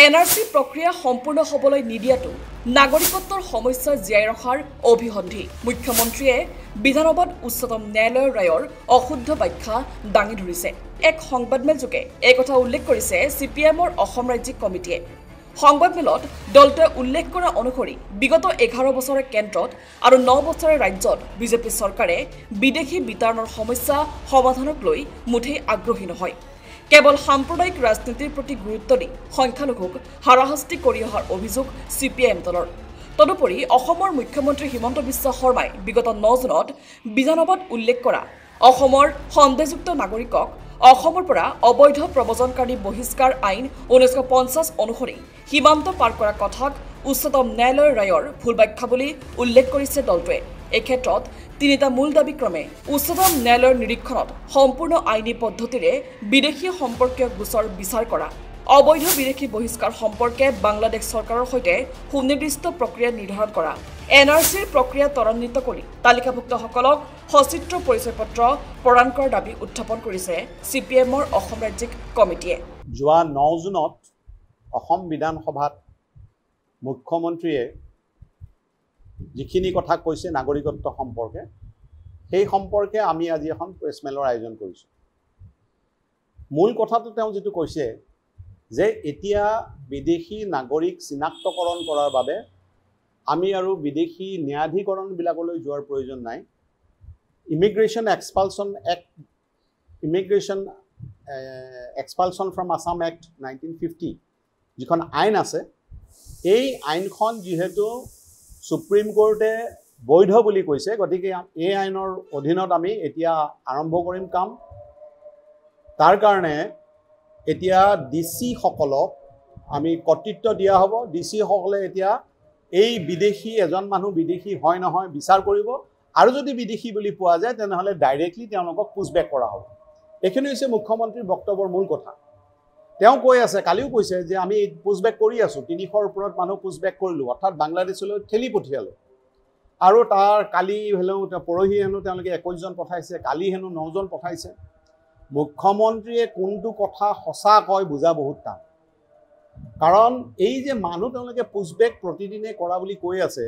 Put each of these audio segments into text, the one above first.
NRC প্ৰক্ৰিয়া সম্পূৰ্ণ হ'বলৈ নিদিয়াটো নাগৰিকত্বৰ সমস্যা জীয়াই ৰখাৰ অভিসন্ধি। মুখ্যমন্ত্ৰীয়ে বিধানসভাত উচ্চতম ন্যায়ালয়ৰ ৰায়ৰ অশুদ্ধ ব্যাখ্যা দাঙি ধৰিছে। এক সংবাদমেলযোগে এই কথা উল্লেখ কৰিছে CPMৰ অসম ৰাজ্যিক কমিটিয়ে। সংবাদমেলত দলটোৱে উল্লেখ কৰা অনুসৰি বিগত 11 বছৰে কেন্দ্ৰত আৰু 9 বছৰে ৰাজ্যত বিজেপি চৰকাৰে বিদেশী বিতৰণৰ সমস্যা সমাধানক লৈ মুঠেই আগ্ৰহী নহয়। কেৱল সাম্প্ৰদায়িক ৰাজনীতিৰ প্ৰতি গুৰুত্ব দি সংখ্যালঘুক হাৰাশাস্তি কৰি অহাৰ অভিযোগ CPM দলৰ। তদুপৰি অসমৰ মুখ্যমন্ত্ৰী হিমন্ত বিশ্ব শৰ্মাই বিগত 9 জুনত বিধানসভাত উল্লেখ কৰা অসমৰ সন্দেহযুক্ত নাগৰিকক অসমৰ পৰা অবৈধ প্ৰব্ৰজনকাৰী বহিষ্কাৰ আইন 1950 অনুসৰি সীমান্ত পাৰ কৰা কথাক উচ্চতম ন্যায়ালয়ৰ ৰায়ৰ ভুল ব্যাখ্যা বুলি উল্লেখ কৰিছে দলটোৱে। এই ক্ষেত্ৰত তিনিটা মূল দাবী ক্ৰমে উচ্চতম ন্যায়ালয়ৰ নিৰীক্ষণত সম্পূৰ্ণ আইনী পদ্ধতিৰে বিদেশী সম্পৰ্কীয় গোচৰ বিচাৰ কৰা, অবৈধ বিদেশী বহিষ্কাৰ সম্পৰ্কে বাংলাদেশ চৰকাৰৰ সৈতে সুনিৰ্দিষ্ট প্ৰক্ৰিয়া নিৰ্ধাৰণ কৰা, এনআৰচিৰ প্ৰক্ৰিয়া ত্বৰান্বিত কৰি তালিকাভুক্তসকলক সচিত্ৰ পৰিচয় পত্ৰ প্ৰদান কৰাৰ দাবী উত্থাপন কৰিছে CPMৰ অসম ৰাজ্যিক কমিটিয়ে। যোৱা 9 জুনত অসম বিধানসভাত মুখ্যমন্ত্ৰীয়ে যিখিনি কথা কৈছে নাগৰিকত্ব সম্পৰ্কে, সেই সম্পৰ্কে আমি আজি এখন প্ৰেছ মেলৰ আয়োজন কৰিছোঁ। মূল কথাটো তেওঁ যেটো কৈছে যে এতিয়া বিদেশী নাগৰিক চিনাক্তকৰণ কৰাৰ বাবে আমি আৰু বিদেশী ন্যায়াধিকৰণবিলাকলৈ যোৱাৰ প্ৰয়োজন নাই। ইমিগ্ৰেশ্যন এক্সপালছন ফ্ৰম আছাম এক্ট 1950 যিখন আইন আছে, এই আইনখন যিহেতু সুপ্ৰিম কোৰ্টে বৈধ বুলি কৈছে, গতিকে এই আইনৰ অধীনত আমি এতিয়া আৰম্ভ কৰিম কাম। তাৰ কাৰণে এতিয়া ডিচি সকলক আমি কৰ্তৃত্ব দিয়া হ'ব। ডিচি সকলে এতিয়া এই বিদেশী এজন মানুহ বিদেশী হয় নহয় বিচাৰ কৰিব, আৰু যদি বিদেশী বুলি পোৱা যায় তেনেহ'লে ডাইৰেক্টলি তেওঁলোকক পুছবেক কৰা হ'ব। এইখিনি হৈছে মুখ্যমন্ত্ৰীৰ বক্তব্যৰ মূল কথা। তেওঁ কৈ আছে, কালিও কৈছে যে আমি পুছবেক কৰি আছোঁ, 300ৰ ওপৰত মানুহ পুছবেক কৰিলোঁ, অৰ্থাৎ বাংলাদেশলৈ ঠেলি পঠিয়ালোঁ। আৰু তাৰ কালি হেনো পৰহি হেনো তেওঁলোকে 21 জন পঠাইছে, কালি হেনো 9 জন পঠাইছে। মুখ্যমন্ত্ৰীয়ে কোনটো কথা সঁচা কয় বুজা বহুত টান। কাৰণ এই যে মানুহ তেওঁলোকে পুছবেক প্ৰতিদিনে কৰা বুলি কৈ আছে,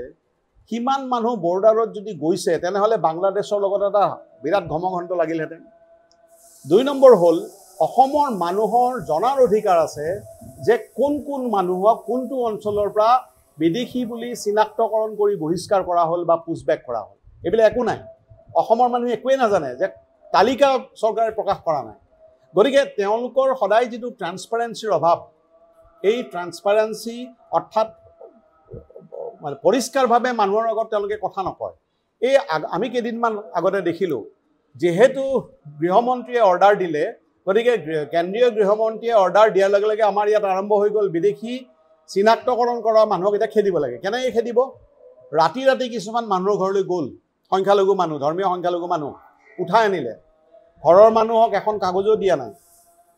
কিমান মানুহ বৰ্ডাৰত যদি গৈছে তেনেহ'লে বাংলাদেশৰ লগত এটা বিৰাট ঘমঘণ্ট লাগিলহেঁতেন। 2 নম্বৰ হ'ল, অসমৰ মানুহৰ জনাৰ অধিকাৰ আছে যে কোন কোন মানুহক কোনটো অঞ্চলৰ পৰা বিদেশী বুলি চিনাক্তকৰণ কৰি বহিষ্কাৰ কৰা হ'ল বা পুছবেক কৰা হ'ল। এইবিলাক একো নাই, অসমৰ মানুহে একোৱেই নাজানে, যে তালিকা চৰকাৰে প্ৰকাশ কৰা নাই। গতিকে তেওঁলোকৰ সদায় যিটো ট্ৰান্সপাৰেঞ্চিৰ অভাৱ, এই ট্ৰান্সপাৰেঞ্চি অৰ্থাৎ মানে পৰিষ্কাৰভাৱে মানুহৰ আগত তেওঁলোকে কথা নকয়। এই আমি কেইদিনমান আগতে দেখিলোঁ, যিহেতু গৃহমন্ত্ৰীয়ে অৰ্ডাৰ দিলে, গতিকে কেন্দ্ৰীয় গৃহমন্ত্ৰীয়ে অৰ্ডাৰ দিয়াৰ লগে লগে আমাৰ ইয়াত আৰম্ভ হৈ গ'ল বিদেশী চিনাক্তকৰণ কৰা মানুহক এতিয়া খেদিব লাগে। কেনেকৈ খেদিব? ৰাতি ৰাতি কিছুমান মানুহৰ ঘৰলৈ গ'ল, সংখ্যালঘু মানুহ, ধৰ্মীয় সংখ্যালঘু মানুহ উঠাই আনিলে। ঘৰৰ মানুহক এখন কাগজো দিয়া নাই,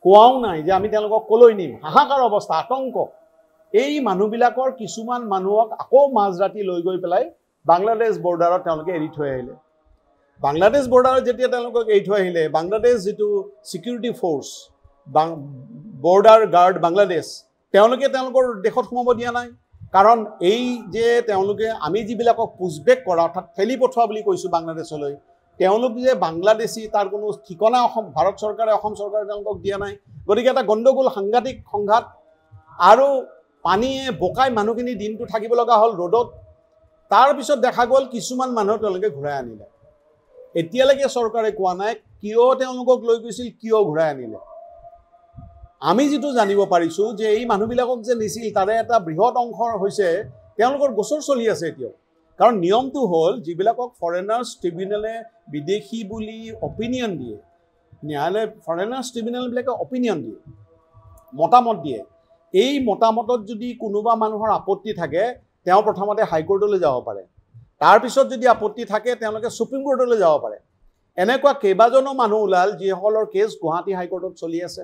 কোৱাও নাই যে আমি তেওঁলোকক ক'লৈ নিম। হাহাকাৰ অৱস্থা, আতংক। এই মানুহবিলাকৰ কিছুমান মানুহক আকৌ মাজৰাতি লৈ গৈ পেলাই বাংলাদেশ বৰ্ডাৰত তেওঁলোকে এৰি থৈ আহিলে। বাংলাদেশ বৰ্ডাৰত যেতিয়া তেওঁলোকক এৰি থৈ আহিলে, বাংলাদেশ যিটো security force, border guard Bangladesh, তেওঁলোকে তেওঁলোকৰ দেশত সোমাব দিয়া নাই। কাৰণ এই যে তেওঁলোকে আমি যিবিলাকক পুছবেক কৰা অৰ্থাৎ ঠেলি পঠোৱা বুলি কৈছোঁ বাংলাদেশলৈ, তেওঁলোক যে বাংলাদেশী তাৰ কোনো ঠিকনা ভাৰত চৰকাৰে অসম চৰকাৰে তেওঁলোকক দিয়া নাই। গতিকে এটা গণ্ডগোল, সাংঘাতিক সংঘাত। আৰু পানীয়ে বোকাই মানুহখিনি দিনটো থাকিব লগা হ'ল ৰ'দত। তাৰপিছত দেখা গ'ল কিছুমান মানুহ তেওঁলোকে ঘূৰাই আনিলে। এতিয়ালৈকে চৰকাৰে কোৱা নাই কিয় তেওঁলোকক লৈ গৈছিল, কিয় ঘূৰাই আনিলে। আমি যিটো জানিব পাৰিছোঁ যে এই মানুহবিলাকক যে নিছিল তাৰে এটা বৃহৎ অংশ হৈছে তেওঁলোকৰ গোচৰ চলি আছে এতিয়াও। কাৰণ নিয়মটো হ'ল, যিবিলাকক ফৰেনাৰ্ছ ট্ৰিবিউনেলে বিদেশী বুলি অপিনিয়ন দিয়ে, ন্যায়ালয় ফৰেনাৰ্ছ ট্ৰিবিউনেলবিলাকে অপিনিয়ন দিয়ে, মতামত দিয়ে। এই মতামতত যদি কোনোবা মানুহৰ আপত্তি থাকে, তেওঁ প্ৰথমতে হাইকোৰ্টলৈ যাব পাৰে। তাৰপিছত যদি আপত্তি থাকে তেওঁলোকে সুপ্ৰিম কোৰ্টলৈ যাব পাৰে। এনেকুৱা কেইবাজনো মানুহ ওলাল যিসকলৰ কেছ গুৱাহাটী হাইকোৰ্টত চলি আছে,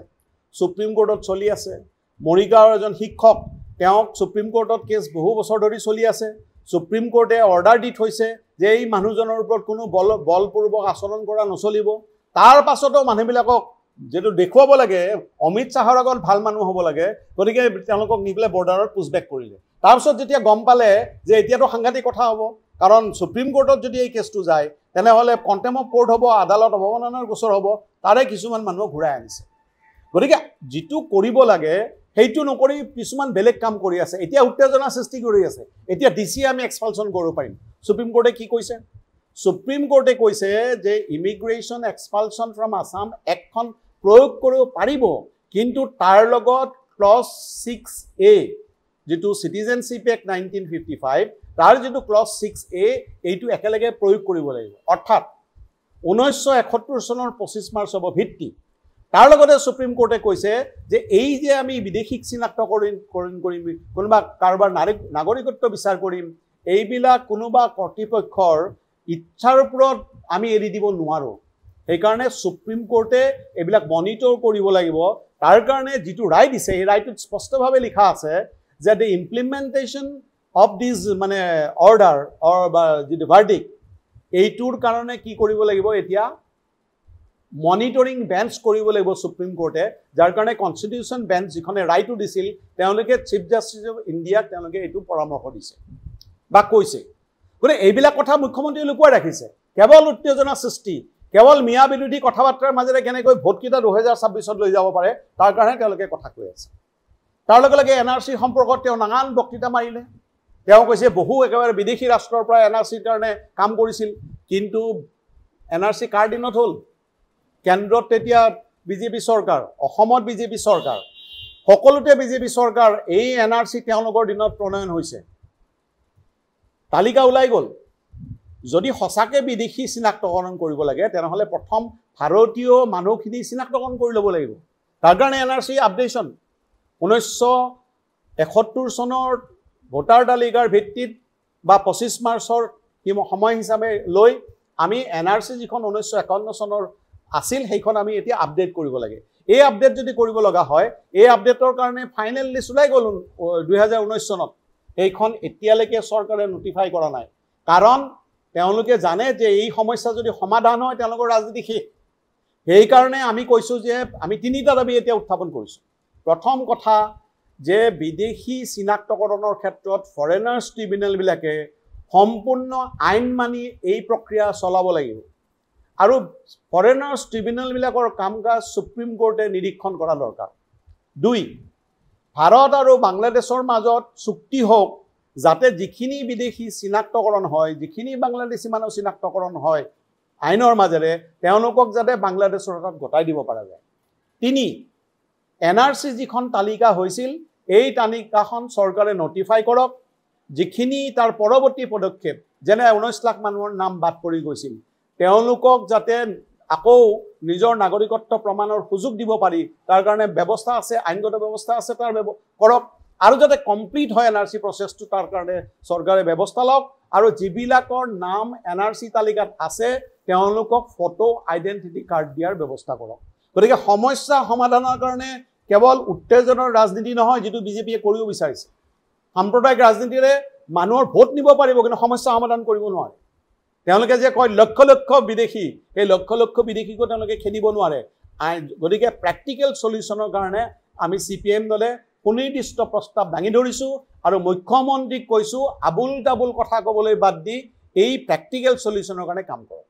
সুপ্ৰিম কোৰ্টত চলি আছে। মৰিগাঁৱৰ এজন শিক্ষক, তেওঁক সুপ্ৰিম কোৰ্টত কেছ বহু বছৰ ধৰি চলি আছে। সুপ্ৰিম কোৰ্টে অৰ্ডাৰ দি থৈছে যে এই মানুহজনৰ ওপৰত কোনো বলপূৰ্বক আচৰণ কৰা নচলিব। তাৰ পাছতো মানুহবিলাকক যেটো দেখুৱাব লাগে অমিত শাহৰ আগত ভাল মানুহ হ'ব লাগে গতিকে তেওঁলোকক নি পেলাই বৰ্ডাৰত পুছবেক কৰিলে তাৰপিছত যেতিয়া গম পালে যে এতিয়াতো সাংঘাতিক কথা হ'ব কাৰণ সুপ্ৰিম কোৰ্টত যদি এই কেছটো যায় তেনেহ'লে কণ্টেম অফ কোৰ্ট হ'ব আদালত অৱমাননাৰ গোচৰ হ'ব তাৰে কিছুমান মানুহ ঘূৰাই আনিছে গতিকে যিটো কৰিব লাগে সেইটো নকৰি কিছুমান বেলেগ কাম কৰি আছে এতিয়া উত্তেজনা সৃষ্টি কৰি আছে এতিয়া ডিসি আমি এক্সপালশন কৰিব পাৰিম সুপ্ৰিম কোৰ্টে কি কৈছে সুপ্ৰিম কোৰ্টে কৈছে যে ইমিগ্ৰেশ্যন এক্সপালশন ফ্ৰম আসাম একখন প্ৰয়োগ কৰিব পাৰিব কিন্তু তাৰ লগত ক্লজ 6A যেটো সিটিজেনশিপ এক্ট 1955 তাৰ যেটো ক্লজ 6A এইটো একেলগে প্ৰয়োগ কৰিব লাগিব অৰ্থাৎ 1971 চনৰ 25 মাৰ্চ হ'ব ভিত্তি তাৰ লগতে সুপ্ৰিম কোৰ্টে কৈছে যে এই যে আমি বিদেশীক চিনাক্ত কৰিম কোনোবা কাৰোবাৰ নাগৰিকত্ব বিচাৰ কৰিম এইবিলাক কোনোবা কৰ্তৃপক্ষৰ ইচ্ছাৰ ওপৰত আমি এৰি দিব নোৱাৰো এই কাৰণে সুপ্ৰিম কোৰ্টে এইবিলাক মনিটৰ কৰিব লাগিব তাৰ কাৰণে যেটো ৰায় দিছে এই ৰায়টোত স্পষ্টভাৱে লিখা আছে যে the implementation of this মানে order or the verdict এইটোৰ কাৰণে কি কৰিব লাগিব এতিয়া মনিটৰিং বেঞ্চ কৰিব লাগিব সুপ্ৰিম কোৰ্টে যাৰ কাৰণে কনস্টিটিউশন বেঞ্চ যিখনে ৰায়টো দিছিল তেওঁলোকে চিফ জাস্টিস অফ ইণ্ডিয়া তেওঁলোকে এইটো পৰামৰ্শ দিছে বা কৈছে গৰে এইবিলাক কথা মুখ্যমন্ত্ৰীয়ে লুকুৱাই ৰাখিছে কেৱল উত্তেজনা সৃষ্টি কেৱল মিয়া বিৰোধী কথাবাৰ্তাৰ মাজেৰে কেনেকৈ ভোটকিটা 2026 লৈ যাব পাৰে তাৰ কাৰণে তেওঁলোকে কথা কৈ আছে তাৰ লগে লগে এনআৰসি সম্পৰ্কত তেওঁ নানান বক্তৃতা মাৰিলে তেওঁ কৈছে বহু একেবাৰে বিদেশী ৰাষ্ট্ৰৰ পৰা এনআৰসিৰ কাৰণে কাম কৰিছিল কিন্তু এনআৰসি কাৰ দিনত হ'ল কেন্দ্ৰত তেতিয়া বিজেপি চৰকাৰ অসমত বিজেপি চৰকাৰ সকলোতে বিজেপি চৰকাৰ এই এনআৰসি তেওঁলোকৰ দিনত প্ৰণয়ন হৈছে তালিকা ওলাই গ'ল যদি হসাকে বিদেশী চিনাক্তকৰণ কৰিব লাগে তেনেহলে প্ৰথম ভাৰতীয় মানুহখিনি চিনাক্তকৰণ কৰি ল'ব লাগিব তাৰ কাৰণে এনআৰসি আপডেশন 1971 চনৰ ভোটাৰ তালিকাৰ ভিত্তিত বা 25 মাৰ্চৰ সময় হিচাপে লৈ আমি এনআৰসি যিখন 1951 চনৰ আছিল সেইখন আমি এতিয়া আপডেট কৰিব লাগে এই আপডেট যদি কৰিব লগা হয় এই আপডেটৰ কাৰণে ফাইনেল লিষ্ট ওলাই গ'ল 2019 চনত এইখন এতিয়ালৈকে চৰকাৰে নোটিফাই কৰা নাই কাৰণ তেওঁলোকে জানে যে এই সমস্যা যদি সমাধান হয় তেওঁলোকৰ ৰাজনীতি শেষ সেই কাৰণে আমি কৈছো যে আমি তিনিটা দাবী এতিয়া উত্থাপন কৰিছো প্ৰথম কথা যে বিদেশী চিনাক্তকৰণৰ ক্ষেত্ৰত ফৰেনাৰ্ছ ট্ৰিবিউনেল বিলাকে সম্পূৰ্ণ আইন মানি এই প্ৰক্ৰিয়া চলাব লাগিব আৰু ফৰেনাৰ্ছ ট্ৰিবিউনেল বিলাকৰ কামকাজ সুপ্ৰিম কোৰ্টে নিৰীক্ষণ কৰা দৰকাৰ দুই ভাৰত আৰু বাংলাদেশৰ মাজত চুক্তি হোক যাতে যিখিনি বিদেশী চিনাক্তকৰণ হয় যিখিনি বাংলাদেশী মানুহ চিনাক্তকৰণ হয় আইনৰ মাজেৰে তেওঁলোকক যাতে বাংলাদেশৰ হাতত গটাই দিব পৰা যায় তিনি এনআৰসি যিখন তালিকা হৈছিল এই তালিকাখন চৰকাৰে নোটিফাই কৰক যিখিনি তাৰ পৰৱৰ্তী পদক্ষেপ যেনে 19 লাখ মানুহৰ নাম বাদ পৰি গৈছিল তেওঁলোকক যাতে আকৌ নিজৰ নাগৰিকত্ব প্ৰমাণৰ সুযোগ দিব পাৰি তাৰ কাৰণে ব্যৱস্থা আছে আইনগত ব্যৱস্থা আছে তাৰ কৰক আৰু যাতে কমপ্লিট হয় এনআৰসি প্ৰসেসটো তাৰ কাৰণে চৰকাৰে ব্যৱস্থা লওক আৰু যিবিলাকৰ নাম এনআৰসি তালিকাত আছে তেওঁলোকক ফটো আইডেন্টিটি কাৰ্ড দিয়াৰ ব্যৱস্থা কৰক গতিকে সমস্যা সমাধানৰ কাৰণে কেৱল উত্তেজনাৰ ৰাজনীতি নহয় যেটো বিজেপিয়ে কৰিব বিচাৰিছে সাম্প্ৰদায়িক ৰাজনীতিৰে মানুহৰ ভোট নিব পাৰিব কিন্তু সমস্যা সমাধান কৰিব নোৱাৰে তেওঁলোকে যে কয় লক্ষ লক্ষ বিদেশী এই লক্ষ লক্ষ বিদেশীক তেওঁলোকে খেদিব নোৱাৰে গতিকে প্ৰ্যাকটিক্যাল সলিউশনৰ কাৰণে আমি সিপিএম দলে সুনিৰ্দিষ্ট প্ৰস্তাৱ দাঙি ধৰিছো আৰু মুখ্যমন্ত্ৰীক কৈছো আবুল তাবুল কথা ক'বলৈ বাদ দি এই প্ৰ্যাকটিক্যাল সলিউশনৰ কাৰণে কাম কৰক